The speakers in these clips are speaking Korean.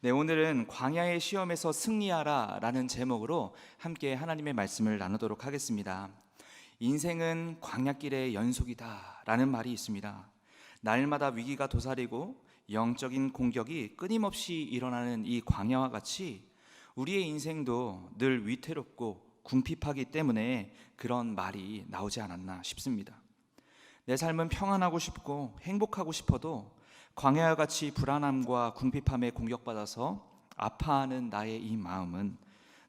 네, 오늘은 광야의 시험에서 승리하라 라는 제목으로 함께 하나님의 말씀을 나누도록 하겠습니다. 인생은 광야길의 연속이다 라는 말이 있습니다. 날마다 위기가 도사리고 영적인 공격이 끊임없이 일어나는 이 광야와 같이 우리의 인생도 늘 위태롭고 궁핍하기 때문에 그런 말이 나오지 않았나 싶습니다. 내 삶은 평안하고 싶고 행복하고 싶어도 광야와 같이 불안함과 궁핍함에 공격받아서 아파하는 나의 이 마음은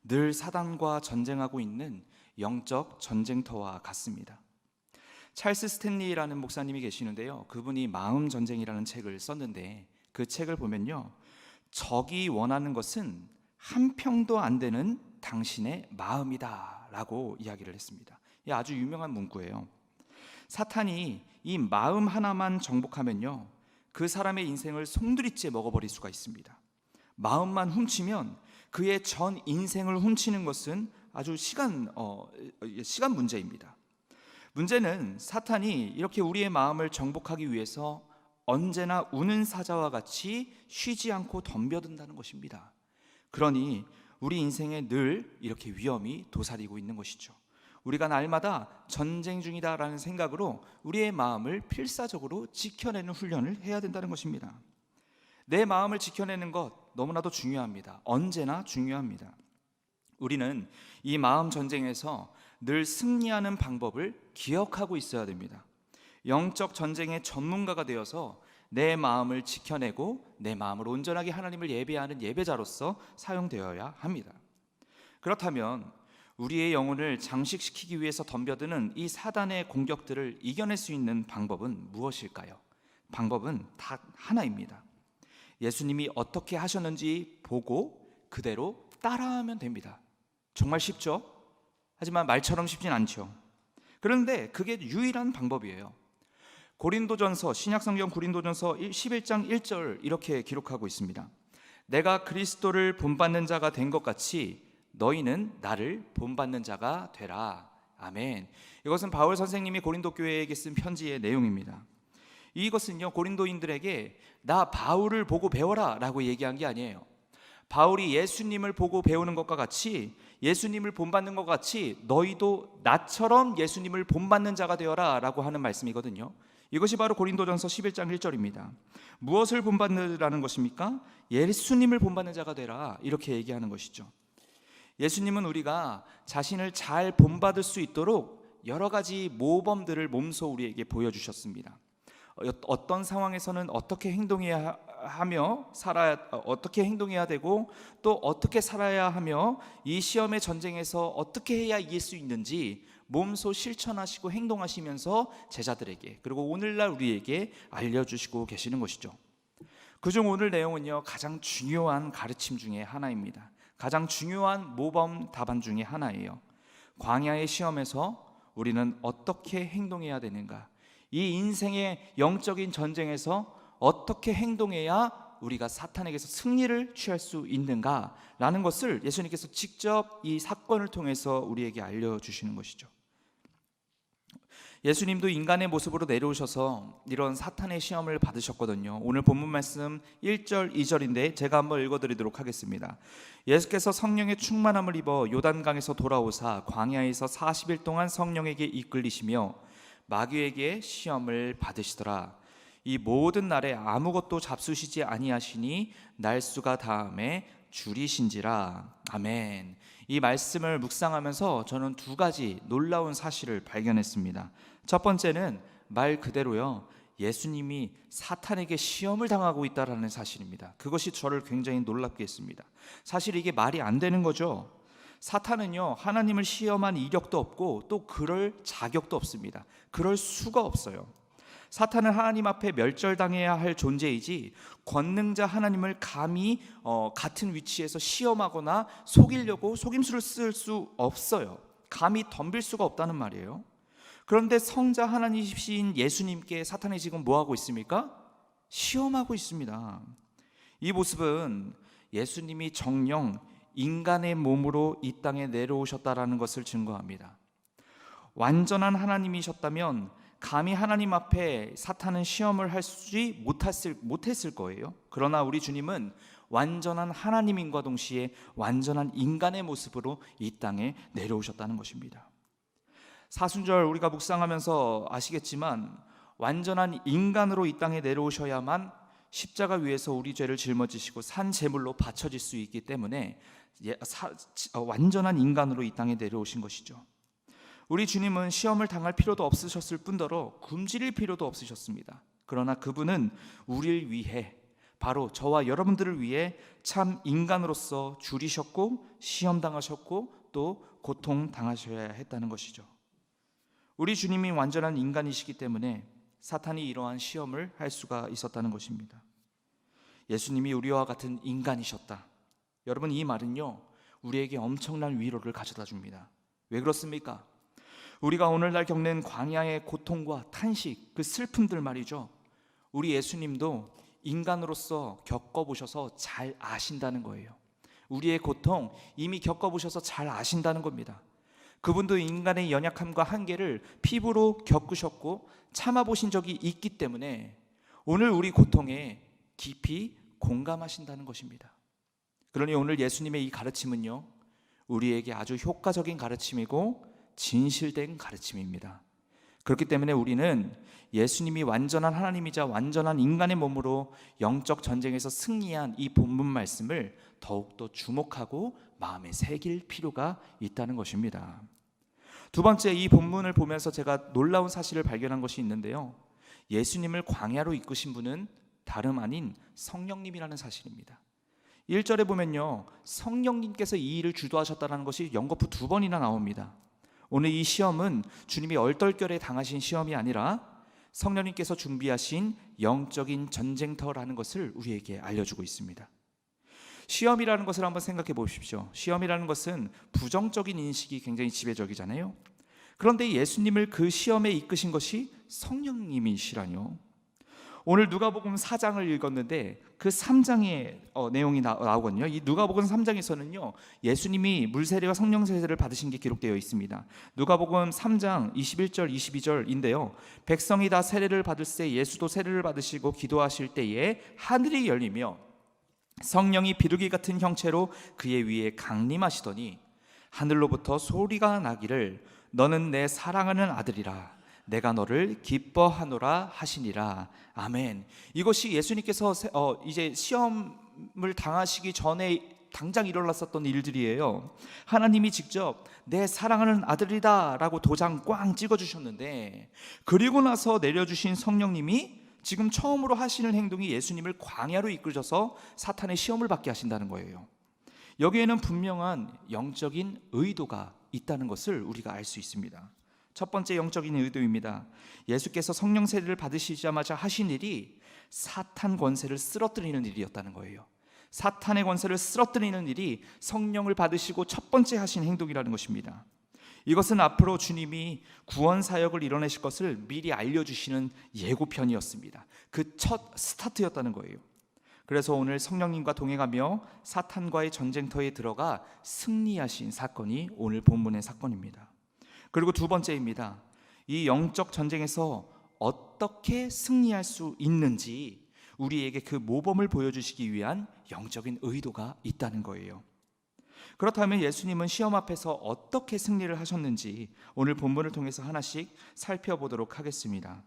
늘 사단과 전쟁하고 있는 영적 전쟁터와 같습니다. 찰스 스탠리라는 목사님이 계시는데요, 그분이 마음 전쟁이라는 책을 썼는데 그 책을 보면요, 적이 원하는 것은 한 평도 안 되는 당신의 마음이다 라고 이야기를 했습니다. 이 아주 유명한 문구예요. 사탄이 이 마음 하나만 정복하면요, 그 사람의 인생을 송두리째 먹어버릴 수가 있습니다. 마음만 훔치면 그의 전 인생을 훔치는 것은 아주 시간 문제입니다. 문제는 사탄이 이렇게 우리의 마음을 정복하기 위해서 언제나 우는 사자와 같이 쉬지 않고 덤벼든다는 것입니다. 그러니 우리 인생에 늘 이렇게 위험이 도사리고 있는 것이죠. 우리가 날마다 전쟁 중이다라는 생각으로 우리의 마음을 필사적으로 지켜내는 훈련을 해야 된다는 것입니다. 내 마음을 지켜내는 것 너무나도 중요합니다. 언제나 중요합니다. 우리는 이 마음 전쟁에서 늘 승리하는 방법을 기억하고 있어야 됩니다. 영적 전쟁의 전문가가 되어서 내 마음을 지켜내고 내 마음을 온전하게 하나님을 예배하는 예배자로서 사용되어야 합니다. 그렇다면 우리의 영혼을 장식시키기 위해서 덤벼드는 이 사단의 공격들을 이겨낼 수 있는 방법은 무엇일까요? 방법은 딱 하나입니다. 예수님이 어떻게 하셨는지 보고 그대로 따라하면 됩니다. 정말 쉽죠? 하지만 말처럼 쉽진 않죠. 그런데 그게 유일한 방법이에요. 고린도전서, 신약성경 고린도전서 11장 1절 이렇게 기록하고 있습니다. 내가 그리스도를 본받는 자가 된 것 같이 너희는 나를 본받는 자가 되라. 아멘. 이것은 바울 선생님이 고린도 교회에게 쓴 편지의 내용입니다. 이것은요, 고린도인들에게 나 바울을 보고 배워라 라고 얘기한 게 아니에요. 바울이 예수님을 보고 배우는 것과 같이, 예수님을 본받는 것 같이 너희도 나처럼 예수님을 본받는 자가 되어라 라고 하는 말씀이거든요. 이것이 바로 고린도전서 11장 1절입니다. 무엇을 본받느라는 것입니까? 예수님을 본받는 자가 되라, 이렇게 얘기하는 것이죠. 예수님은 우리가 자신을 잘 본받을 수 있도록 여러 가지 모범들을 몸소 우리에게 보여주셨습니다. 어떤 상황에서는 어떻게 행동해야 되고 또 어떻게 살아야 하며 이 시험의 전쟁에서 어떻게 해야 이길 수 있는지 몸소 실천하시고 행동하시면서 제자들에게, 그리고 오늘날 우리에게 알려주시고 계시는 것이죠. 그중 오늘 내용은요, 가장 중요한 가르침 중에 하나입니다. 가장 중요한 모범 답안 중에 하나예요. 광야의 시험에서 우리는 어떻게 행동해야 되는가? 이 인생의 영적인 전쟁에서 어떻게 행동해야 우리가 사탄에게서 승리를 취할 수 있는가? 라는 것을 예수님께서 직접 이 사건을 통해서 우리에게 알려주시는 것이죠. 예수님도 인간의 모습으로 내려오셔서 이런 사탄의 시험을 받으셨거든요. 오늘 본문 말씀 1절 2절인데 제가 한번 읽어드리도록 하겠습니다. 예수께서 성령의 충만함을 입어 요단강에서 돌아오사 광야에서 40일 동안 성령에게 이끌리시며 마귀에게 시험을 받으시더라. 이 모든 날에 아무것도 잡수시지 아니하시니 날수가 다함에 줄이신지라. 아멘. 이 말씀을 묵상하면서 저는 두 가지 놀라운 사실을 발견했습니다. 첫 번째는 말 그대로요, 예수님이 사탄에게 시험을 당하고 있다는 사실입니다. 그것이 저를 굉장히 놀랍게 했습니다. 사실 이게 말이 안 되는 거죠. 사탄은요, 하나님을 시험한 이력도 없고 또 그럴 자격도 없습니다. 그럴 수가 없어요. 사탄은 하나님 앞에 멸절당해야 할 존재이지 권능자 하나님을 감히 같은 위치에서 시험하거나 속이려고 속임수를 쓸 수 없어요. 감히 덤빌 수가 없다는 말이에요. 그런데 성자 하나님이신 예수님께 사탄이 지금 뭐하고 있습니까? 시험하고 있습니다. 이 모습은 예수님이 정령 인간의 몸으로 이 땅에 내려오셨다라는 것을 증거합니다. 완전한 하나님이셨다면 감히 하나님 앞에 사탄은 시험을 하지 못했을 거예요. 그러나 우리 주님은 완전한 하나님인과 동시에 완전한 인간의 모습으로 이 땅에 내려오셨다는 것입니다. 사순절 우리가 묵상하면서 아시겠지만 완전한 인간으로 이 땅에 내려오셔야만 십자가 위에서 우리 죄를 짊어지시고 산 제물로 바쳐질 수 있기 때문에 완전한 인간으로 이 땅에 내려오신 것이죠. 우리 주님은 시험을 당할 필요도 없으셨을 뿐더러 굶주릴 필요도 없으셨습니다. 그러나 그분은 우리를 위해, 바로 저와 여러분들을 위해 참 인간으로서 줄이셨고 시험 당하셨고 또 고통 당하셔야 했다는 것이죠. 우리 주님이 완전한 인간이시기 때문에 사탄이 이러한 시험을 할 수가 있었다는 것입니다. 예수님이 우리와 같은 인간이셨다. 여러분, 이 말은요, 우리에게 엄청난 위로를 가져다 줍니다. 왜 그렇습니까? 우리가 오늘날 겪는 광야의 고통과 탄식, 그 슬픔들 말이죠, 우리 예수님도 인간으로서 겪어보셔서 잘 아신다는 거예요. 우리의 고통 이미 겪어보셔서 잘 아신다는 겁니다. 그분도 인간의 연약함과 한계를 피부로 겪으셨고 참아보신 적이 있기 때문에 오늘 우리 고통에 깊이 공감하신다는 것입니다. 그러니 오늘 예수님의 이 가르침은요, 우리에게 아주 효과적인 가르침이고 진실된 가르침입니다. 그렇기 때문에 우리는 예수님이 완전한 하나님이자 완전한 인간의 몸으로 영적 전쟁에서 승리한 이 본문 말씀을 더욱더 주목하고 마음에 새길 필요가 있다는 것입니다. 두 번째, 이 본문을 보면서 제가 놀라운 사실을 발견한 것이 있는데요, 예수님을 광야로 이끄신 분은 다름 아닌 성령님이라는 사실입니다. 1절에 보면요, 성령님께서 이 일을 주도하셨다는 것이 연거푸 2번이나 나옵니다. 오늘 이 시험은 주님이 얼떨결에 당하신 시험이 아니라 성령님께서 준비하신 영적인 전쟁터라는 것을 우리에게 알려주고 있습니다. 시험이라는 것을 한번 생각해 보십시오. 시험이라는 것은 부정적인 인식이 굉장히 지배적이잖아요. 그런데 예수님을 그 시험에 이끄신 것이 성령님이시라뇨. 오늘 누가복음 4장을 읽었는데 그 3장의 내용이 나오거든요. 이 누가복음 3장에서는요, 예수님이 물세례와 성령 세례를 받으신 게 기록되어 있습니다. 누가복음 3장 21절 22절인데요, 백성이 다 세례를 받을새 예수도 세례를 받으시고 기도하실 때에 하늘이 열리며 성령이 비둘기 같은 형체로 그의 위에 강림하시더니 하늘로부터 소리가 나기를 너는 내 사랑하는 아들이라 내가 너를 기뻐하노라 하시니라. 아멘. 이것이 예수님께서 이제 시험을 당하시기 전에 당장 일어났었던 일들이에요. 하나님이 직접 내 사랑하는 아들이다 라고 도장 꽝 찍어주셨는데, 그리고 나서 내려주신 성령님이 지금 처음으로 하시는 행동이 예수님을 광야로 이끌어서 사탄의 시험을 받게 하신다는 거예요. 여기에는 분명한 영적인 의도가 있다는 것을 우리가 알 수 있습니다. 첫 번째 영적인 의도입니다. 예수께서 성령 세례를 받으시자마자 하신 일이 사탄 권세를 쓰러뜨리는 일이었다는 거예요. 사탄의 권세를 쓰러뜨리는 일이 성령을 받으시고 첫 번째 하신 행동이라는 것입니다. 이것은 앞으로 주님이 구원 사역을 이뤄내실 것을 미리 알려주시는 예고편이었습니다. 그 첫 스타트였다는 거예요. 그래서 오늘 성령님과 동행하며 사탄과의 전쟁터에 들어가 승리하신 사건이 오늘 본문의 사건입니다. 그리고 두 번째입니다. 이 영적 전쟁에서 어떻게 승리할 수 있는지 우리에게 그 모범을 보여주시기 위한 영적인 의도가 있다는 거예요. 그렇다면 예수님은 시험 앞에서 어떻게 승리를 하셨는지 오늘 본문을 통해서 하나씩 살펴보도록 하겠습니다.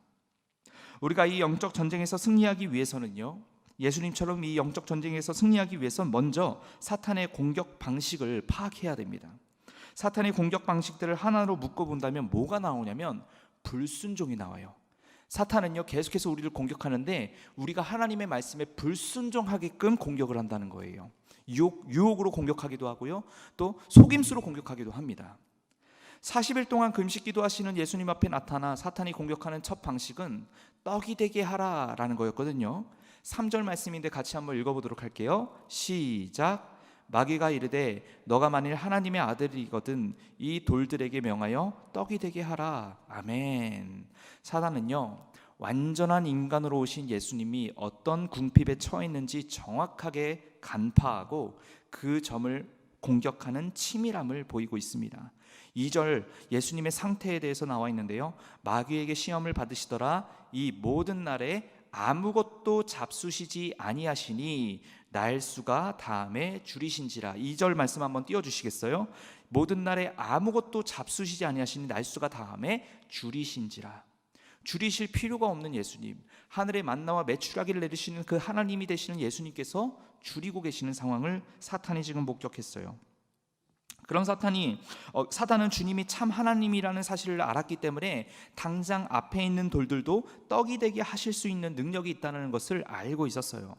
우리가 이 영적 전쟁에서 승리하기 위해서는요, 예수님처럼 이 영적 전쟁에서 승리하기 위해서는 먼저 사탄의 공격 방식을 파악해야 됩니다. 사탄의 공격 방식들을 하나로 묶어본다면 뭐가 나오냐면 불순종이 나와요. 사탄은요, 계속해서 우리를 공격하는데 우리가 하나님의 말씀에 불순종하게끔 공격을 한다는 거예요. 유혹으로 공격하기도 하고요, 또 속임수로 공격하기도 합니다. 40일 동안 금식 기도하시는 예수님 앞에 나타나 사탄이 공격하는 첫 방식은 떡이 되게 하라라는 거였거든요. 3절 말씀인데 같이 한번 읽어보도록 할게요. 시작. 마귀가 이르되 너가 만일 하나님의 아들이거든 이 돌들에게 명하여 떡이 되게 하라. 아멘. 사단은요, 완전한 인간으로 오신 예수님이 어떤 궁핍에 처했는지 정확하게 간파하고 그 점을 공격하는 치밀함을 보이고 있습니다. 2절 예수님의 상태에 대해서 나와 있는데요, 마귀에게 시험을 받으시더라 이 모든 날에 아무것도 잡수시지 아니하시니 날수가 다음에 줄이신지라. 2절 말씀 한번 띄워주시겠어요? 모든 날에 아무것도 잡수시지 아니하시니 날수가 다음에 줄이신지라. 줄이실 필요가 없는 예수님, 하늘의 만나와 메추라기를 내리시는 그 하나님이 되시는 예수님께서 줄이고 계시는 상황을 사탄이 지금 목격했어요. 그런 사탄은 주님이 참 하나님이라는 사실을 알았기 때문에 당장 앞에 있는 돌들도 떡이 되게 하실 수 있는 능력이 있다는 것을 알고 있었어요.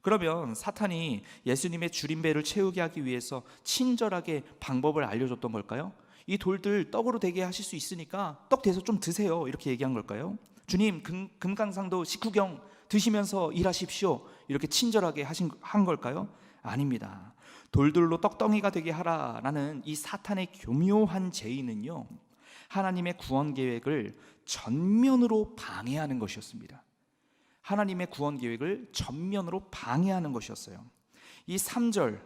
그러면 사탄이 예수님의 줄인 배를 채우게 하기 위해서 친절하게 방법을 알려줬던 걸까요? 이 돌들 떡으로 되게 하실 수 있으니까 떡 돼서 좀 드세요, 이렇게 얘기한 걸까요? 주님, 금강산도 식후경 드시면서 일하십시오, 이렇게 친절하게 한 걸까요? 아닙니다. 돌들로 떡덩이가 되게 하라라는 이 사탄의 교묘한 제의는요, 하나님의 구원 계획을 전면으로 방해하는 것이었습니다. 하나님의 구원 계획을 전면으로 방해하는 것이었어요. 이 3절,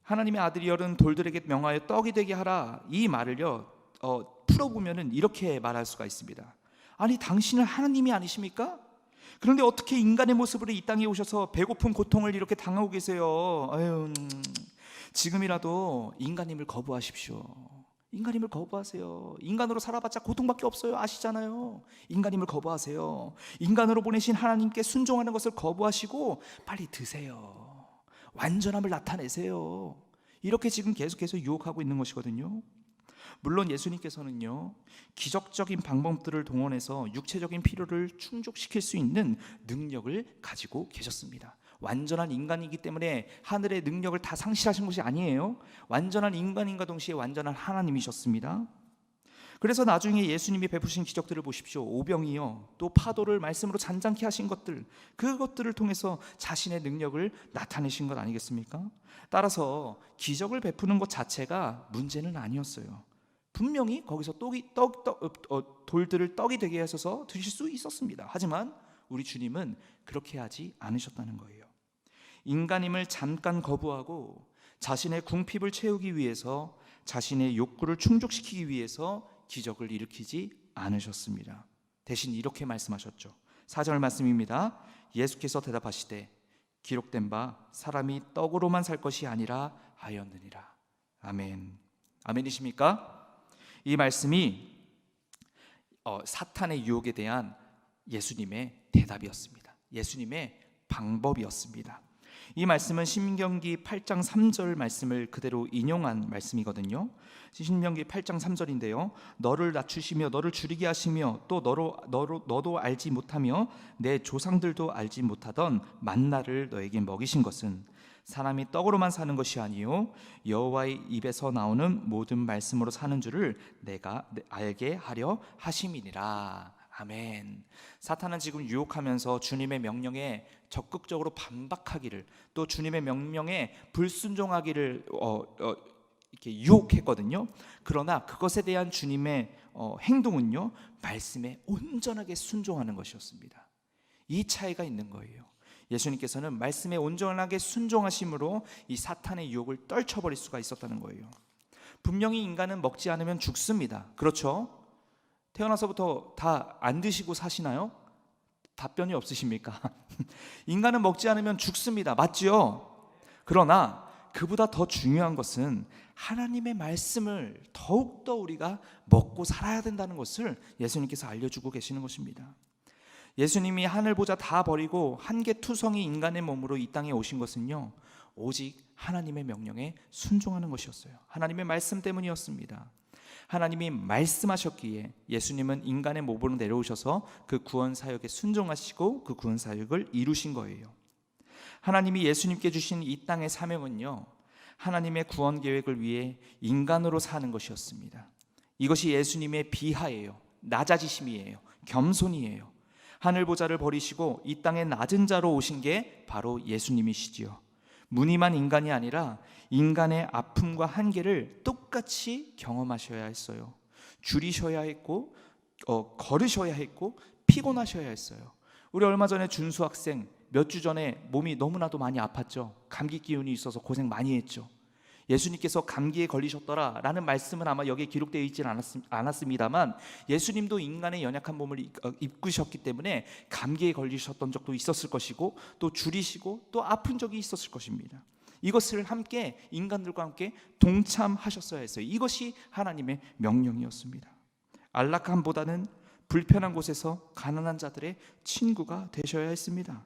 하나님의 아들이 여른 돌들에게 명하여 떡이 되게 하라, 이 말을요 풀어보면 이렇게 말할 수가 있습니다. 아니, 당신은 하나님이 아니십니까? 그런데 어떻게 인간의 모습으로 이 땅에 오셔서 배고픔 고통을 이렇게 당하고 계세요? 지금이라도 인간임을 거부하십시오. 인간임을 거부하세요. 인간으로 살아봤자 고통밖에 없어요. 아시잖아요. 인간임을 거부하세요. 인간으로 보내신 하나님께 순종하는 것을 거부하시고 빨리 드세요. 완전함을 나타내세요. 이렇게 지금 계속해서 유혹하고 있는 것이거든요. 물론 예수님께서는요, 기적적인 방법들을 동원해서 육체적인 필요를 충족시킬 수 있는 능력을 가지고 계셨습니다. 완전한 인간이기 때문에 하늘의 능력을 다 상실하신 것이 아니에요. 완전한 인간인과 동시에 완전한 하나님이셨습니다. 그래서 나중에 예수님이 베푸신 기적들을 보십시오. 오병이요, 또 파도를 말씀으로 잔잔케 하신 것들, 그것들을 통해서 자신의 능력을 나타내신 것 아니겠습니까? 따라서 기적을 베푸는 것 자체가 문제는 아니었어요. 분명히 거기서 돌들을 떡이 되게 하셔서 드실 수 있었습니다. 하지만 우리 주님은 그렇게 하지 않으셨다는 거예요. 인간임을 잠깐 거부하고 자신의 궁핍을 채우기 위해서, 자신의 욕구를 충족시키기 위해서 기적을 일으키지 않으셨습니다. 대신 이렇게 말씀하셨죠. 4절 말씀입니다. 예수께서 대답하시되 기록된 바 사람이 떡으로만 살 것이 아니라 하였느니라. 아멘. 아멘이십니까? 이 말씀이 사탄의 유혹에 대한 예수님의 대답이었습니다. 예수님의 방법이었습니다. 이 말씀은 신명기 8장 3절 말씀을 그대로 인용한 말씀이거든요. 신명기 8장 3절인데요. 너를 낮추시며 너를 줄이게 하시며 또 너도 알지 못하며 내 조상들도 알지 못하던 만나를 너에게 먹이신 것은 사람이 떡으로만 사는 것이 아니요 여호와의 입에서 나오는 모든 말씀으로 사는 줄을 내가 알게 하려 하심이니라. 아멘. 사탄은 지금 유혹하면서 주님의 명령에 적극적으로 반박하기를, 또 주님의 명령에 불순종하기를 이렇게 유혹했거든요. 그러나 그것에 대한 주님의 행동은요, 말씀에 온전하게 순종하는 것이었습니다. 이 차이가 있는 거예요. 예수님께서는 말씀에 온전하게 순종하심으로 이 사탄의 유혹을 떨쳐버릴 수가 있었다는 거예요. 분명히 인간은 먹지 않으면 죽습니다. 그렇죠? 태어나서부터 다 안 드시고 사시나요? 답변이 없으십니까? 인간은 먹지 않으면 죽습니다. 맞지요? 그러나 그보다 더 중요한 것은 하나님의 말씀을 더욱더 우리가 먹고 살아야 된다는 것을 예수님께서 알려주고 계시는 것입니다. 예수님이 하늘 보좌 다 버리고 한계투성이 인간의 몸으로 이 땅에 오신 것은요, 오직 하나님의 명령에 순종하는 것이었어요. 하나님의 말씀 때문이었습니다. 하나님이 말씀하셨기에 예수님은 인간의 몸으로 내려오셔서 그 구원 사역에 순종하시고 그 구원 사역을 이루신 거예요. 하나님이 예수님께 주신 이 땅의 사명은요, 하나님의 구원 계획을 위해 인간으로 사는 것이었습니다. 이것이 예수님의 비하예요. 낮아지심이에요. 겸손이에요. 하늘 보좌를 버리시고 이 땅의 낮은 자로 오신 게 바로 예수님이시지요. 무늬만 인간이 아니라 인간의 아픔과 한계를 똑같이 경험하셔야 했어요. 줄이셔야 했고 걸으셔야 했고 피곤하셔야 했어요. 우리 얼마 전에 준수 학생 몇 주 전에 몸이 너무나도 많이 아팠죠. 감기 기운이 있어서 고생 많이 했죠. 예수님께서 감기에 걸리셨더라 라는 말씀은 아마 여기에 기록되어 있지는 않았습니다만, 예수님도 인간의 연약한 몸을 입으셨기 때문에 감기에 걸리셨던 적도 있었을 것이고, 또 줄이시고 또 아픈 적이 있었을 것입니다. 이것을 함께 인간들과 함께 동참하셨어야 했어요. 이것이 하나님의 명령이었습니다. 안락함보다는 불편한 곳에서 가난한 자들의 친구가 되셔야 했습니다.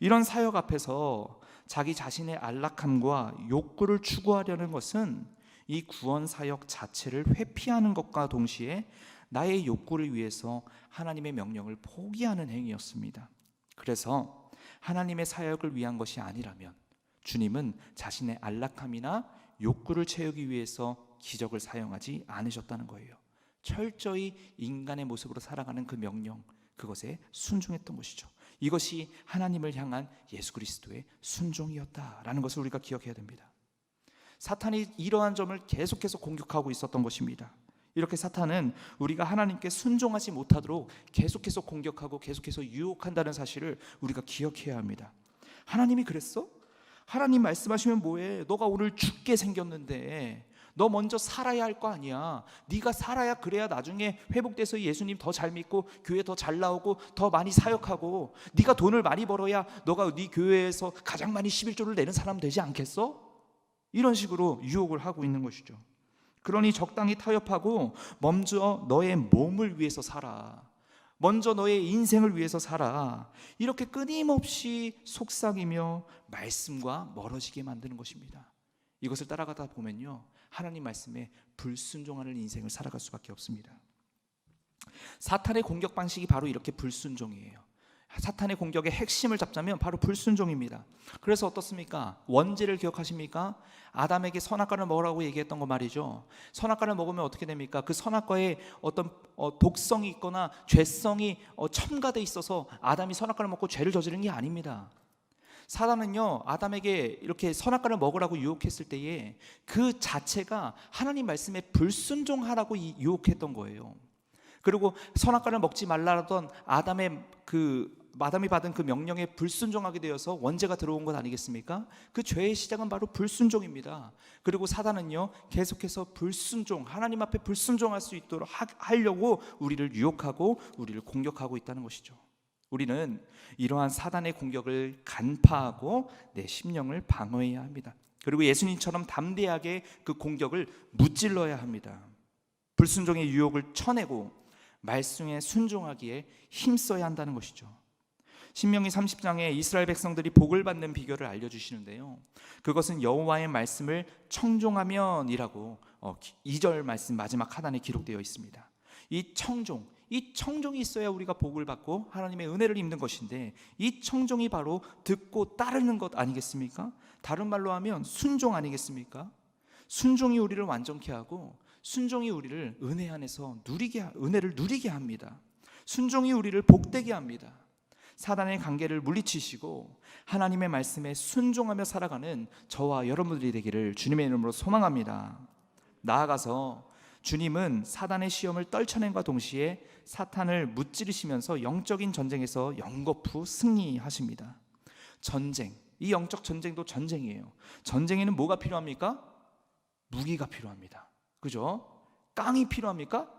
이런 사역 앞에서 자기 자신의 안락함과 욕구를 추구하려는 것은 이 구원 사역 자체를 회피하는 것과 동시에 나의 욕구를 위해서 하나님의 명령을 포기하는 행위였습니다. 그래서 하나님의 사역을 위한 것이 아니라면 주님은 자신의 안락함이나 욕구를 채우기 위해서 기적을 사용하지 않으셨다는 거예요. 철저히 인간의 모습으로 살아가는 그 명령, 그것에 순종했던 것이죠. 이것이 하나님을 향한 예수 그리스도의 순종이었다라는 것을 우리가 기억해야 됩니다. 사탄이 이러한 점을 계속해서 공격하고 있었던 것입니다. 이렇게 사탄은 우리가 하나님께 순종하지 못하도록 계속해서 공격하고 계속해서 유혹한다는 사실을 우리가 기억해야 합니다. 하나님이 그랬어? 하나님 말씀하시면 뭐해? 너가 오늘 죽게 생겼는데 너 먼저 살아야 할 거 아니야. 네가 살아야 그래야 나중에 회복돼서 예수님 더 잘 믿고 교회 더 잘 나오고 더 많이 사역하고, 네가 돈을 많이 벌어야 너가 네 교회에서 가장 많이 11조를 내는 사람 되지 않겠어? 이런 식으로 유혹을 하고 있는 것이죠. 그러니 적당히 타협하고 먼저 너의 몸을 위해서 살아. 먼저 너의 인생을 위해서 살아. 이렇게 끊임없이 속삭이며 말씀과 멀어지게 만드는 것입니다. 이것을 따라가다 보면요, 하나님 말씀에 불순종하는 인생을 살아갈 수밖에 없습니다. 사탄의 공격 방식이 바로 이렇게 불순종이에요. 사탄의 공격의 핵심을 잡자면 바로 불순종입니다. 그래서 어떻습니까? 원죄를 기억하십니까? 아담에게 선악과를 먹으라고 얘기했던 거 말이죠. 선악과를 먹으면 어떻게 됩니까? 그 선악과에 어떤 독성이 있거나 죄성이 첨가돼 있어서 아담이 선악과를 먹고 죄를 저지른 게 아닙니다. 사단은요, 아담에게 이렇게 선악과를 먹으라고 유혹했을 때에 그 자체가 하나님 말씀에 불순종하라고 유혹했던 거예요. 그리고 선악과를 먹지 말라던 아담이 받은 그 명령에 불순종하게 되어서 원죄가 들어온 것 아니겠습니까? 그 죄의 시작은 바로 불순종입니다. 그리고 사단은요, 계속해서 하나님 앞에 불순종할 수 있도록 하려고 우리를 유혹하고 우리를 공격하고 있다는 것이죠. 우리는 이러한 사단의 공격을 간파하고 내 심령을 방어해야 합니다. 그리고 예수님처럼 담대하게 그 공격을 무찔러야 합니다. 불순종의 유혹을 쳐내고 말씀에 순종하기에 힘써야 한다는 것이죠. 신명기 30장에 이스라엘 백성들이 복을 받는 비결을 알려주시는데요, 그것은 여호와의 말씀을 청종하면이라고 2절 말씀 마지막 하단에 기록되어 있습니다. 이 청종이 있어야 우리가 복을 받고 하나님의 은혜를 입는 것인데, 이 청종이 바로 듣고 따르는 것 아니겠습니까? 다른 말로 하면 순종 아니겠습니까? 순종이 우리를 완전케 하고 순종이 우리를 은혜 안에서 은혜를 누리게 합니다. 순종이 우리를 복되게 합니다. 사단의 관계를 물리치시고 하나님의 말씀에 순종하며 살아가는 저와 여러분들이 되기를 주님의 이름으로 소망합니다. 나아가서 주님은 사단의 시험을 떨쳐낸과 동시에 사탄을 무찌르시면서 영적인 전쟁에서 연거푸 승리하십니다. 전쟁, 이 영적 전쟁도 전쟁이에요. 전쟁에는 뭐가 필요합니까? 무기가 필요합니다. 그죠? 깡이 필요합니까?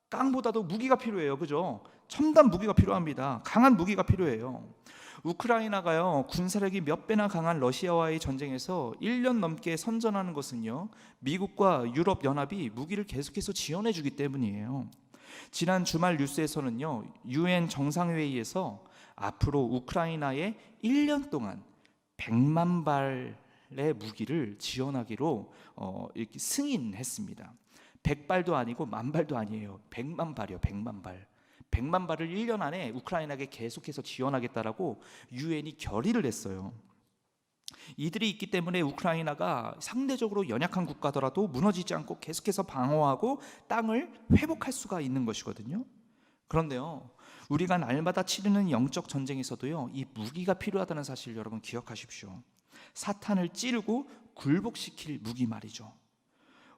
깡보다도 무기가 필요해요. 그죠? 첨단 무기가 필요합니다. 강한 무기가 필요해요. 우크라이나가요, 군사력이 몇 배나 강한 러시아와의 전쟁에서 1년 넘게 선전하는 것은요, 미국과 유럽 연합이 무기를 계속해서 지원해 주기 때문이에요. 지난 주말 뉴스에서는요, UN 정상회의에서 앞으로 우크라이나에 1년 동안 100만 발의 무기를 지원하기로 이렇게 승인했습니다. 100발도 아니고 10,000발도 아니에요. 100만 발이요. 100만 발. 100만 발을 1년 안에 우크라이나에게 계속해서 지원하겠다라고 유엔이 결의를 했어요. 이들이 있기 때문에 우크라이나가 상대적으로 연약한 국가더라도 무너지지 않고 계속해서 방어하고 땅을 회복할 수가 있는 것이거든요. 그런데요, 우리가 날마다 치르는 영적 전쟁에서도요, 이 무기가 필요하다는 사실 여러분 기억하십시오. 사탄을 찌르고 굴복시킬 무기 말이죠.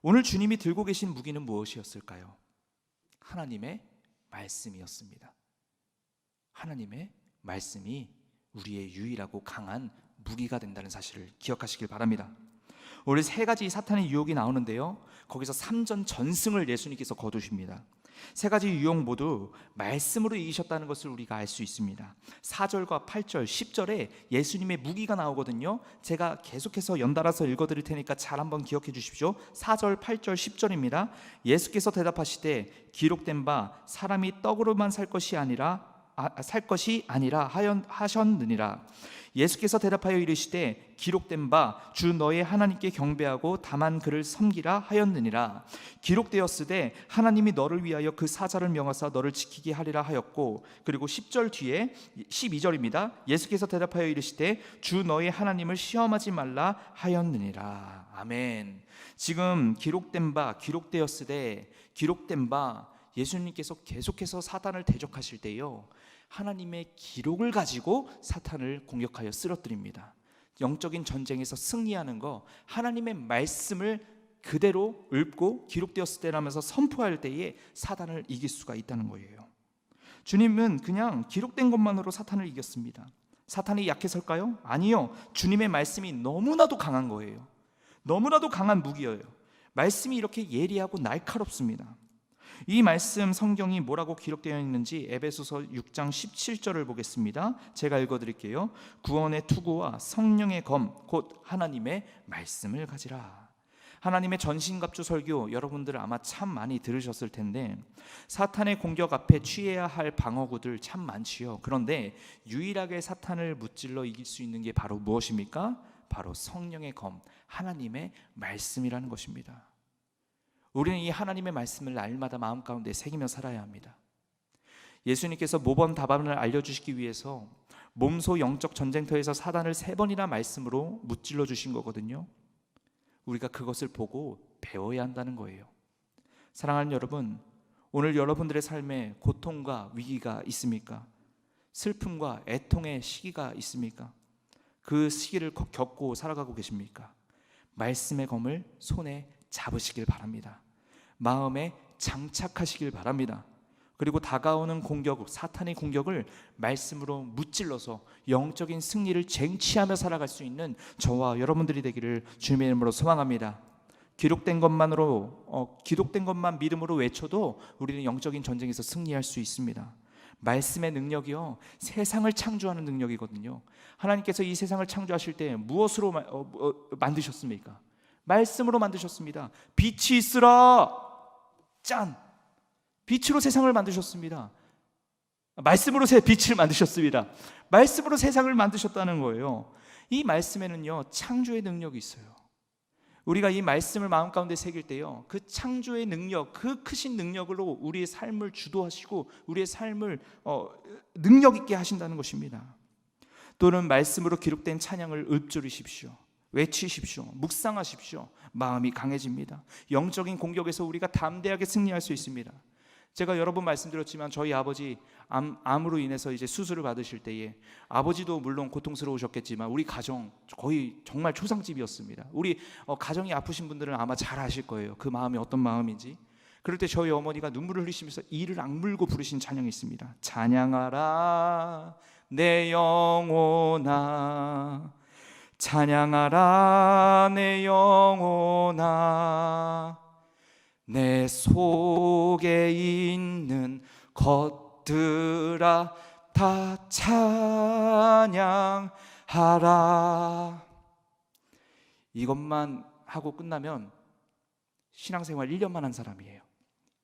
오늘 주님이 들고 계신 무기는 무엇이었을까요? 하나님의 말씀이었습니다. 하나님의 말씀이 우리의 유일하고 강한 무기가 된다는 사실을 기억하시길 바랍니다. 오늘 세 가지 사탄의 유혹이 나오는데요, 거기서 3전 전승을 예수님께서 거두십니다. 세 가지 유혹 모두 말씀으로 이기셨다는 것을 우리가 알 수 있습니다. 4절과 8절, 10절에 예수님의 무기가 나오거든요. 제가 계속해서 연달아서 읽어드릴 테니까 잘 한번 기억해 주십시오. 4절, 8절, 10절입니다. 예수께서 대답하시되 기록된 바 사람이 떡으로만 살 것이 아니라 하셨느니라. 예수께서 대답하여 이르시되 기록된 바 주 너의 하나님께 경배하고 다만 그를 섬기라 하였느니라. 기록되었으되 하나님이 너를 위하여 그 사자를 명하사 너를 지키게 하리라 하였고, 그리고 10절 뒤에 12절입니다. 예수께서 대답하여 이르시되 주 너의 하나님을 시험하지 말라 하였느니라. 아멘. 지금 기록되었으되 기록된 바, 예수님께서 계속해서 사탄을 대적하실 때요, 하나님의 기록을 가지고 사탄을 공격하여 쓰러뜨립니다. 영적인 전쟁에서 승리하는 거, 하나님의 말씀을 그대로 읊고 기록되었을 때라면서 선포할 때에 사탄을 이길 수가 있다는 거예요. 주님은 그냥 기록된 것만으로 사탄을 이겼습니다. 사탄이 약해서일까요? 아니요. 주님의 말씀이 너무나도 강한 거예요. 너무나도 강한 무기예요. 말씀이 이렇게 예리하고 날카롭습니다. 이 말씀 성경이 뭐라고 기록되어 있는지 에베소서 6장 17절을 보겠습니다. 제가 읽어드릴게요. 구원의 투구와 성령의 검 곧 하나님의 말씀을 가지라. 하나님의 전신갑주 설교 여러분들 아마 참 많이 들으셨을 텐데, 사탄의 공격 앞에 취해야 할 방어구들 참 많지요. 그런데 유일하게 사탄을 무찔러 이길 수 있는 게 바로 무엇입니까? 바로 성령의 검, 하나님의 말씀이라는 것입니다. 우리는 이 하나님의 말씀을 날마다 마음 가운데 새기며 살아야 합니다. 예수님께서 모범 답안을 알려주시기 위해서 몸소 영적 전쟁터에서 사단을 3번이나 말씀으로 무찔러 주신 거거든요. 우리가 그것을 보고 배워야 한다는 거예요. 사랑하는 여러분, 오늘 여러분들의 삶에 고통과 위기가 있습니까? 슬픔과 애통의 시기가 있습니까? 그 시기를 겪고 살아가고 계십니까? 말씀의 검을 손에 잡으시길 바랍니다. 마음에 장착하시길 바랍니다. 그리고 다가오는 공격, 사탄의 공격을 말씀으로 무찔러서 영적인 승리를 쟁취하며 살아갈 수 있는 저와 여러분들이 되기를 주님의 이름으로 소망합니다. 기록된 것만 믿음으로 외쳐도 우리는 영적인 전쟁에서 승리할 수 있습니다. 말씀의 능력이요, 세상을 창조하는 능력이거든요. 하나님께서 이 세상을 창조하실 때 무엇으로 만드셨습니까? 말씀으로 만드셨습니다. 빛이 있으라, 짠! 빛으로 세상을 만드셨습니다. 말씀으로 빛을 만드셨습니다. 말씀으로 세상을 만드셨다는 거예요. 이 말씀에는요, 창조의 능력이 있어요. 우리가 이 말씀을 마음 가운데 새길 때요, 그 창조의 능력, 그 크신 능력으로 우리의 삶을 주도하시고 우리의 삶을 능력 있게 하신다는 것입니다. 또는 말씀으로 기록된 찬양을 읊조리십시오. 외치십시오. 묵상하십시오. 마음이 강해집니다. 영적인 공격에서 우리가 담대하게 승리할 수 있습니다. 제가 여러 번 말씀드렸지만 저희 아버지 암으로 인해서 이제 수술을 받으실 때에 아버지도 물론 고통스러우셨겠지만 우리 가정 거의 정말 초상집이었습니다. 우리 가정이 아프신 분들은 아마 잘 아실 거예요. 그 마음이 어떤 마음인지. 그럴 때 저희 어머니가 눈물을 흘리시면서 이를 악물고 부르신 찬양이 있습니다. 찬양하라 내 영혼아, 찬양하라 내 영혼아, 내 속에 있는 것들아 다 찬양하라. 이것만 하고 끝나면 신앙생활 1년만 한 사람이에요.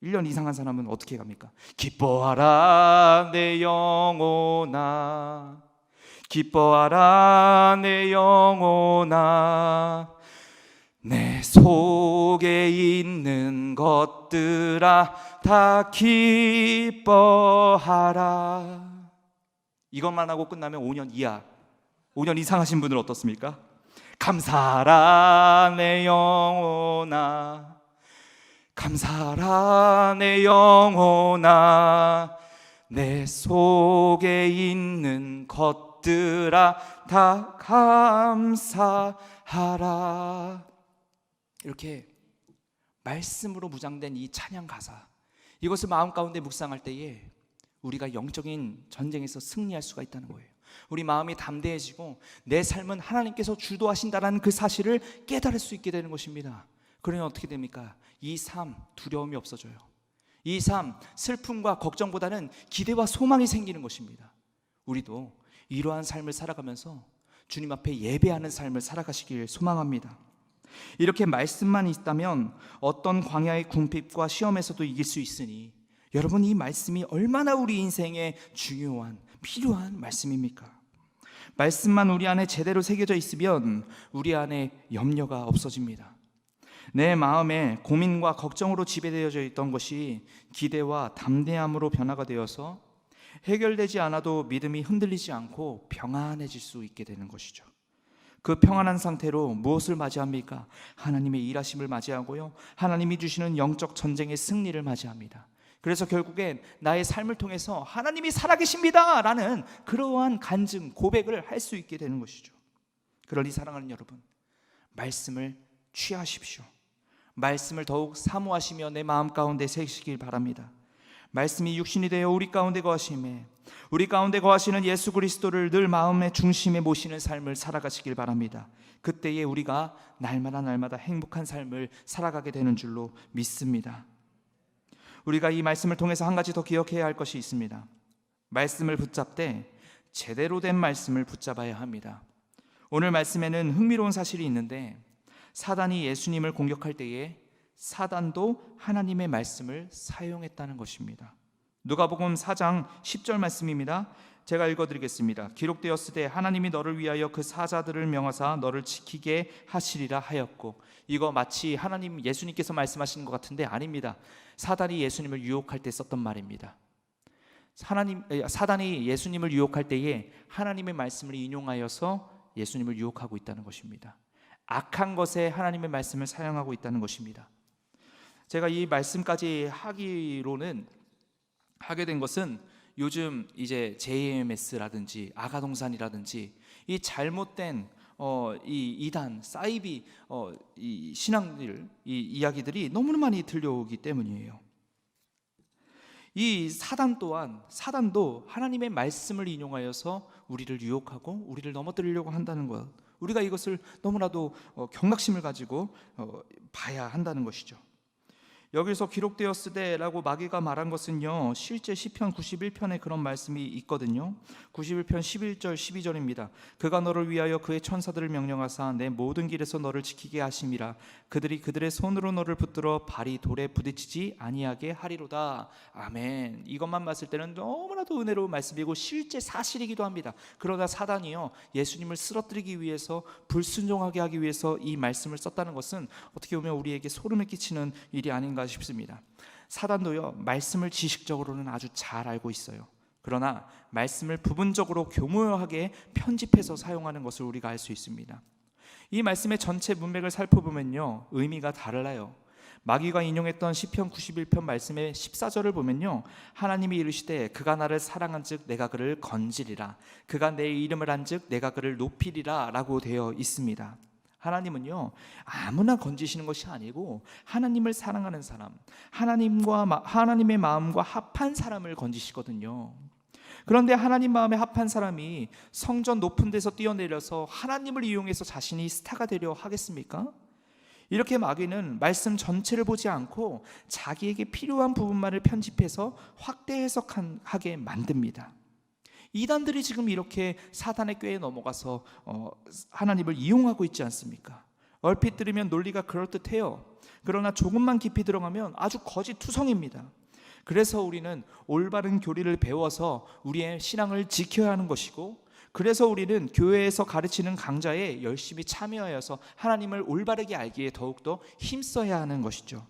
1년 이상 한 사람은 어떻게 갑니까? 기뻐하라 내 영혼아, 기뻐하라 내 영혼아, 내 속에 있는 것들아 다 기뻐하라. 이것만 하고 끝나면 5년 이하, 5년 이상 하신 분들은 어떻습니까? 감사하라 내 영혼아, 감사하라 내 영혼아, 내 속에 있는 것들아 다 감사하라. 이렇게 말씀으로 무장된 이 찬양 가사, 이것을 마음 가운데 묵상할 때에 우리가 영적인 전쟁에서 승리할 수가 있다는 거예요. 우리 마음이 담대해지고 내 삶은 하나님께서 주도하신다라는 그 사실을 깨달을 수 있게 되는 것입니다. 그러면 어떻게 됩니까? 이 삶, 두려움이 없어져요. 이 삶, 슬픔과 걱정보다는 기대와 소망이 생기는 것입니다. 우리도 이러한 삶을 살아가면서 주님 앞에 예배하는 삶을 살아가시길 소망합니다. 이렇게 말씀만 있다면 어떤 광야의 궁핍과 시험에서도 이길 수 있으니, 여러분, 이 말씀이 얼마나 우리 인생에 중요한, 필요한 말씀입니까? 말씀만 우리 안에 제대로 새겨져 있으면 우리 안에 염려가 없어집니다. 내 마음에 고민과 걱정으로 지배되어져 있던 것이 기대와 담대함으로 변화가 되어서 해결되지 않아도 믿음이 흔들리지 않고 평안해질 수 있게 되는 것이죠. 그 평안한 상태로 무엇을 맞이합니까? 하나님의 일하심을 맞이하고요, 하나님이 주시는 영적 전쟁의 승리를 맞이합니다. 그래서 결국엔 나의 삶을 통해서 하나님이 살아계십니다 라는 그러한 간증, 고백을 할 수 있게 되는 것이죠. 그러니 사랑하는 여러분, 말씀을 취하십시오. 말씀을 더욱 사모하시며 내 마음 가운데 새기시길 바랍니다. 말씀이 육신이 되어 우리 가운데 거하심에, 우리 가운데 거하시는 예수 그리스도를 늘 마음의 중심에 모시는 삶을 살아가시길 바랍니다. 그때에 우리가 날마다 행복한 삶을 살아가게 되는 줄로 믿습니다. 우리가 이 말씀을 통해서 한 가지 더 기억해야 할 것이 있습니다. 말씀을 붙잡되 제대로 된 말씀을 붙잡아야 합니다. 오늘 말씀에는 흥미로운 사실이 있는데, 사단이 예수님을 공격할 때에 사단도 하나님의 말씀을 사용했다는 것입니다. 누가복음 4장 10절 말씀입니다. 제가 읽어드리겠습니다. 기록되었으되 하나님이 너를 위하여 그 사자들을 명하사 너를 지키게 하시리라 하였고. 이거 마치 하나님, 예수님께서 말씀하시는 것 같은데 아닙니다. 사단이 예수님을 유혹할 때 썼던 말입니다. 사단이 예수님을 유혹할 때에 하나님의 말씀을 인용하여서 예수님을 유혹하고 있다는 것입니다. 악한 것에 하나님의 말씀을 사용하고 있다는 것입니다. 제가 이 말씀까지 하게 된 것은 요즘 이제 JMS라든지 아가동산이라든지 이 잘못된 이 이단, 사이비 이 신앙들, 이 이야기들이 너무나 많이 들려오기 때문이에요. 이 사단도 하나님의 말씀을 인용하여서 우리를 유혹하고 우리를 넘어뜨리려고 한다는 것, 우리가 이것을 너무나도 경각심을 가지고 봐야 한다는 것이죠. 여기서 기록되었으되라고 마귀가 말한 것은요, 실제 시편 91편에 그런 말씀이 있거든요. 91편 11절 12절입니다. 그가 너를 위하여 그의 천사들을 명령하사 내 모든 길에서 너를 지키게 하심이라. 그들이 그들의 손으로 너를 붙들어 발이 돌에 부딪히지 아니하게 하리로다. 아멘. 이것만 봤을 때는 너무나도 은혜로운 말씀이고 실제 사실이기도 합니다. 그러나 사단이요, 예수님을 쓰러뜨리기 위해서, 불순종하게 하기 위해서 이 말씀을 썼다는 것은 어떻게 보면 우리에게 소름을 끼치는 일이 아닌가 싶습니다. 사단도요, 말씀을 지식적으로는 아주 잘 알고 있어요. 그러나 말씀을 부분적으로 교묘하게 편집해서 사용하는 것을 우리가 알 수 있습니다. 이 말씀의 전체 문맥을 살펴보면요, 의미가 달라요. 마귀가 인용했던 시편 91편 말씀의 14절을 보면요, 하나님이 이르시되 그가 나를 사랑한즉 내가 그를 건지리라. 그가 내 이름을 한즉 내가 그를 높이리라 라고 되어 있습니다. 하나님은요, 아무나 건지시는 것이 아니고 하나님을 사랑하는 사람, 하나님의 마음과 합한 사람을 건지시거든요. 그런데 하나님 마음에 합한 사람이 성전 높은 데서 뛰어내려서 하나님을 이용해서 자신이 스타가 되려 하겠습니까? 이렇게 마귀는 말씀 전체를 보지 않고 자기에게 필요한 부분만을 편집해서 확대 해석하게 만듭니다. 이단들이 지금 이렇게 사단의 꾀에 넘어가서 하나님을 이용하고 있지 않습니까? 얼핏 들으면 논리가 그럴듯해요. 그러나 조금만 깊이 들어가면 아주 거짓투성입니다. 그래서 우리는 올바른 교리를 배워서 우리의 신앙을 지켜야 하는 것이고, 그래서 우리는 교회에서 가르치는 강좌에 열심히 참여하여서 하나님을 올바르게 알기에 더욱더 힘써야 하는 것이죠.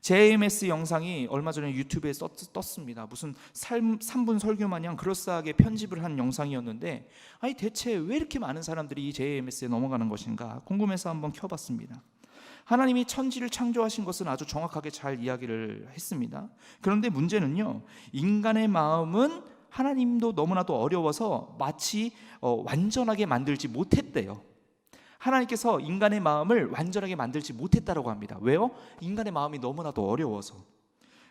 JMS 영상이 얼마 전에 유튜브에 떴습니다. 무슨 3분 설교 마냥 그럴싸하게 편집을 한 영상이었는데, 아니 대체 왜 이렇게 많은 사람들이 이 JMS에 넘어가는 것인가 궁금해서 한번 켜봤습니다. 하나님이 천지를 창조하신 것은 아주 정확하게 잘 이야기를 했습니다. 그런데 문제는요, 인간의 마음은 하나님도 너무나도 어려워서 마치 완전하게 만들지 못했대요. 하나님께서 인간의 마음을 완전하게 만들지 못했다고 합니다. 왜요? 인간의 마음이 너무나도 어려워서.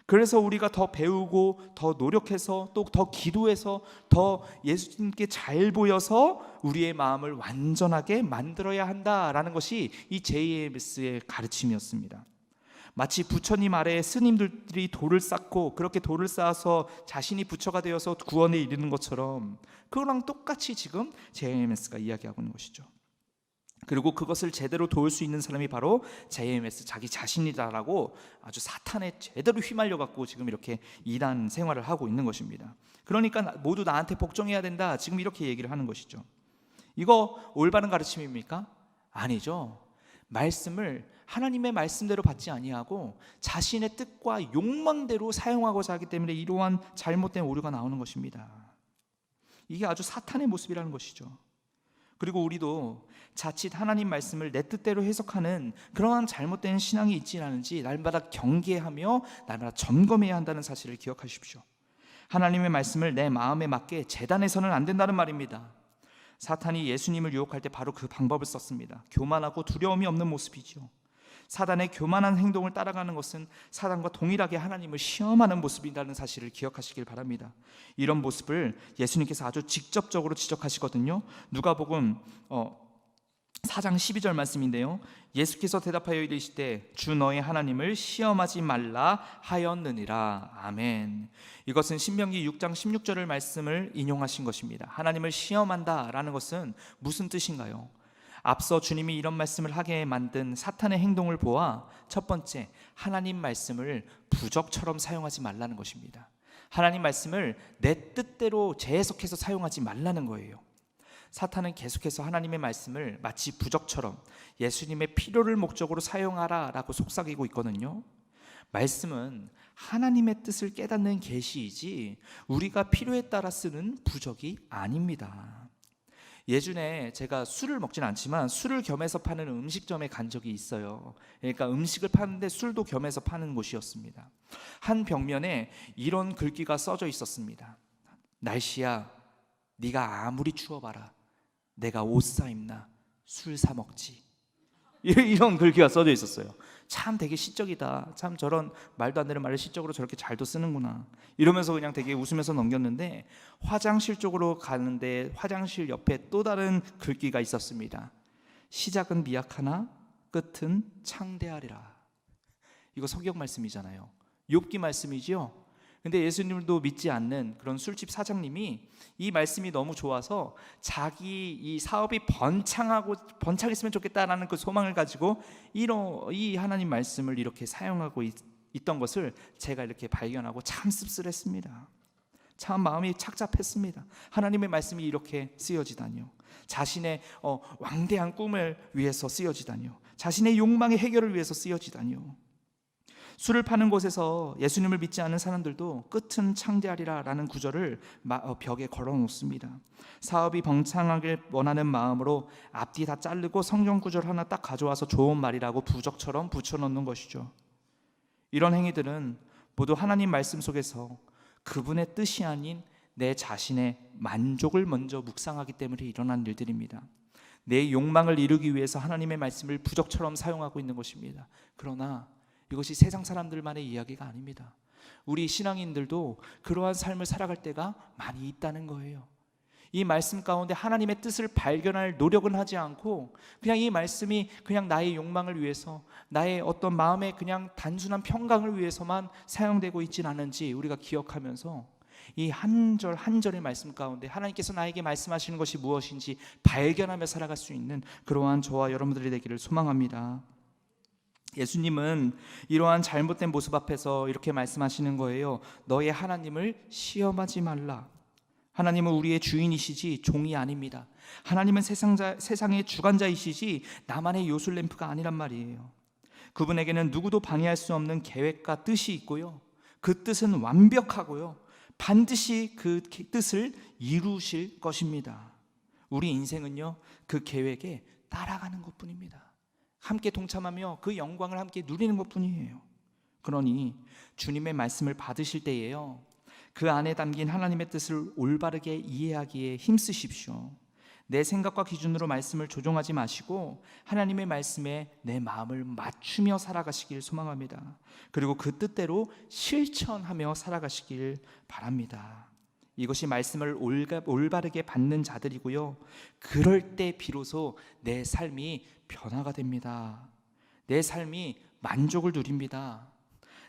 그래서 우리가 더 배우고 더 노력해서 또 더 기도해서 더 예수님께 잘 보여서 우리의 마음을 완전하게 만들어야 한다라는 것이 이 JMS의 가르침이었습니다. 마치 부처님 아래에 스님들이 돌을 쌓고 그렇게 돌을 쌓아서 자신이 부처가 되어서 구원에 이르는 것처럼 그거랑 똑같이 지금 JMS가 이야기하고 있는 것이죠. 그리고 그것을 제대로 도울 수 있는 사람이 바로 JMS 자기 자신이다라고 아주 사탄에 제대로 휘말려 갖고 지금 이렇게 이단 생활을 하고 있는 것입니다. 그러니까 모두 나한테 복종해야 된다, 지금 이렇게 얘기를 하는 것이죠. 이거 올바른 가르침입니까? 아니죠. 말씀을 하나님의 말씀대로 받지 아니하고 자신의 뜻과 욕망대로 사용하고자 하기 때문에 이러한 잘못된 오류가 나오는 것입니다. 이게 아주 사탄의 모습이라는 것이죠. 그리고 우리도 자칫 하나님 말씀을 내 뜻대로 해석하는 그러한 잘못된 신앙이 있지 않은지 날마다 경계하며 날마다 점검해야 한다는 사실을 기억하십시오. 하나님의 말씀을 내 마음에 맞게 재단해서는 안 된다는 말입니다. 사탄이 예수님을 유혹할 때 바로 그 방법을 썼습니다. 교만하고 두려움이 없는 모습이죠. 사단의 교만한 행동을 따라가는 것은 사단과 동일하게 하나님을 시험하는 모습이라는 사실을 기억하시길 바랍니다. 이런 모습을 예수님께서 아주 직접적으로 지적하시거든요. 누가복음 4장 12절 말씀인데요, 예수께서 대답하여 이르시되 주 너의 하나님을 시험하지 말라 하였느니라. 아멘. 이것은 신명기 6장 16절의 말씀을 인용하신 것입니다. 하나님을 시험한다라는 것은 무슨 뜻인가요? 앞서 주님이 이런 말씀을 하게 만든 사탄의 행동을 보아 첫 번째, 하나님 말씀을 부적처럼 사용하지 말라는 것입니다. 하나님 말씀을 내 뜻대로 재해석해서 사용하지 말라는 거예요. 사탄은 계속해서 하나님의 말씀을 마치 부적처럼 예수님의 필요를 목적으로 사용하라라고 속삭이고 있거든요. 말씀은 하나님의 뜻을 깨닫는 계시이지 우리가 필요에 따라 쓰는 부적이 아닙니다. 예전에 제가 술을 먹진 않지만 술을 겸해서 파는 음식점에 간 적이 있어요. 그러니까 음식을 파는데 술도 겸해서 파는 곳이었습니다. 한 벽면에 이런 글귀가 써져 있었습니다. 날씨야, 네가 아무리 추워봐라, 내가 옷 사입나 술 사 먹지. 이런 글귀가 써져 있었어요. 참 되게 시적이다, 참 저런 말도 안 되는 말을 시적으로 저렇게 잘도 쓰는구나 이러면서 그냥 되게 웃으면서 넘겼는데, 화장실 쪽으로 가는데 화장실 옆에 또 다른 글귀가 있었습니다. 시작은 미약하나 끝은 창대하리라. 이거 성경 말씀이잖아요. 욥기 말씀이지요. 근데 예수님도 믿지 않는 그런 술집 사장님이 이 말씀이 너무 좋아서 자기 이 사업이 번창했으면 좋겠다라는 그 소망을 가지고 이 하나님 말씀을 이렇게 사용하고 있던 것을 제가 이렇게 발견하고 참 씁쓸했습니다. 참 마음이 착잡했습니다. 하나님의 말씀이 이렇게 쓰여지다니요. 자신의 왕대한 꿈을 위해서 쓰여지다니요. 자신의 욕망의 해결을 위해서 쓰여지다니요. 술을 파는 곳에서 예수님을 믿지 않는 사람들도 끝은 창대하리라 라는 구절을 벽에 걸어 놓습니다. 사업이 번창하길 원하는 마음으로 앞뒤 다 자르고 성경 구절 하나 딱 가져와서 좋은 말이라고 부적처럼 붙여놓는 것이죠. 이런 행위들은 모두 하나님 말씀 속에서 그분의 뜻이 아닌 내 자신의 만족을 먼저 묵상하기 때문에 일어난 일들입니다. 내 욕망을 이루기 위해서 하나님의 말씀을 부적처럼 사용하고 있는 것입니다. 그러나 이것이 세상 사람들만의 이야기가 아닙니다. 우리 신앙인들도 그러한 삶을 살아갈 때가 많이 있다는 거예요. 이 말씀 가운데 하나님의 뜻을 발견할 노력은 하지 않고 그냥 이 말씀이 그냥 나의 욕망을 위해서, 나의 어떤 마음의 그냥 단순한 평강을 위해서만 사용되고 있지는 않은지 우리가 기억하면서 이 한 절 한 절의 말씀 가운데 하나님께서 나에게 말씀하시는 것이 무엇인지 발견하며 살아갈 수 있는 그러한 저와 여러분들이 되기를 소망합니다. 예수님은 이러한 잘못된 모습 앞에서 이렇게 말씀하시는 거예요. 너의 하나님을 시험하지 말라. 하나님은 우리의 주인이시지 종이 아닙니다. 하나님은 세상의 주관자이시지 나만의 요술램프가 아니란 말이에요. 그분에게는 누구도 방해할 수 없는 계획과 뜻이 있고요, 그 뜻은 완벽하고요, 반드시 그 뜻을 이루실 것입니다. 우리 인생은요, 그 계획에 따라가는 것뿐입니다. 함께 동참하며 그 영광을 함께 누리는 것뿐이에요. 그러니 주님의 말씀을 받으실 때에요, 그 안에 담긴 하나님의 뜻을 올바르게 이해하기에 힘쓰십시오. 내 생각과 기준으로 말씀을 조종하지 마시고 하나님의 말씀에 내 마음을 맞추며 살아가시길 소망합니다. 그리고 그 뜻대로 실천하며 살아가시길 바랍니다. 이것이 말씀을 올바르게 받는 자들이고요, 그럴 때 비로소 내 삶이 변화가 됩니다. 내 삶이 만족을 누립니다.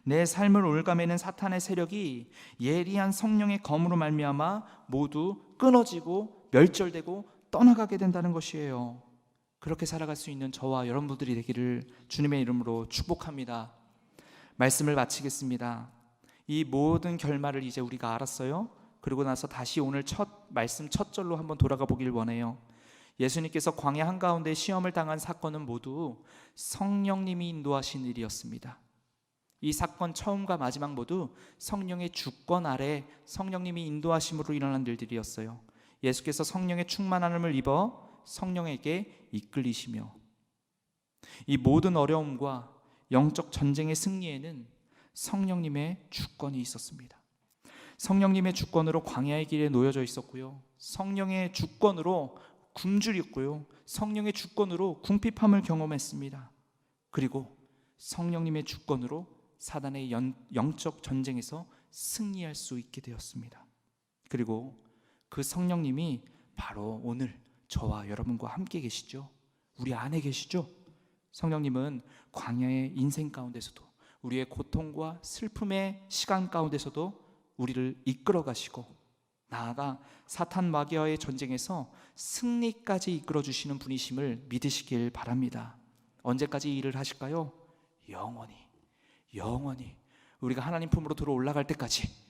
내 삶을 올가매는 사탄의 세력이 예리한 성령의 검으로 말미암아 모두 끊어지고 멸절되고 떠나가게 된다는 것이에요. 그렇게 살아갈 수 있는 저와 여러분들이 되기를 주님의 이름으로 축복합니다. 말씀을 마치겠습니다. 이 모든 결말을 이제 우리가 알았어요. 그리고 나서 다시 오늘 말씀 첫 절로 한번 돌아가 보길 원해요. 예수님께서 광야 한가운데 시험을 당한 사건은 모두 성령님이 인도하신 일이었습니다. 이 사건 처음과 마지막 모두 성령의 주권 아래 성령님이 인도하심으로 일어난 일들이었어요. 예수께서 성령의 충만함을 입어 성령에게 이끌리시며, 이 모든 어려움과 영적 전쟁의 승리에는 성령님의 주권이 있었습니다. 성령님의 주권으로 광야의 길에 놓여져 있었고요, 성령의 주권으로 굶주렸고요, 성령의 주권으로 궁핍함을 경험했습니다. 그리고 성령님의 주권으로 사단의 영적 전쟁에서 승리할 수 있게 되었습니다. 그리고 그 성령님이 바로 오늘 저와 여러분과 함께 계시죠. 우리 안에 계시죠. 성령님은 광야의 인생 가운데서도, 우리의 고통과 슬픔의 시간 가운데서도 우리를 이끌어 가시고, 나아가 사탄 마귀와의 전쟁에서 승리까지 이끌어 주시는 분이심을 믿으시길 바랍니다. 언제까지 이 일을 하실까요? 영원히 우리가 하나님 품으로 들어 올라갈 때까지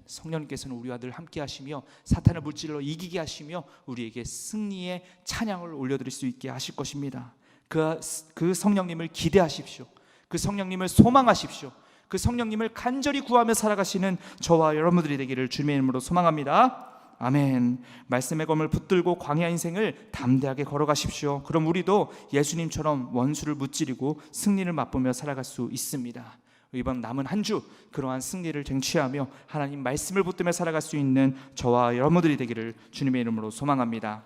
성령님께서는 우리와 늘 함께 하시며 사탄을 물질로 이기게 하시며 우리에게 승리의 찬양을 올려드릴 수 있게 하실 것입니다. 그 성령님을 기대하십시오. 그 성령님을 소망하십시오. 그 성령님을 간절히 구하며 살아가시는 저와 여러분들이 되기를 주님의 이름으로 소망합니다. 아멘. 말씀의 검을 붙들고 광야 인생을 담대하게 걸어가십시오. 그럼 우리도 예수님처럼 원수를 무찌르고 승리를 맛보며 살아갈 수 있습니다. 이번 남은 한 주 그러한 승리를 쟁취하며 하나님 말씀을 붙들며 살아갈 수 있는 저와 여러분들이 되기를 주님의 이름으로 소망합니다.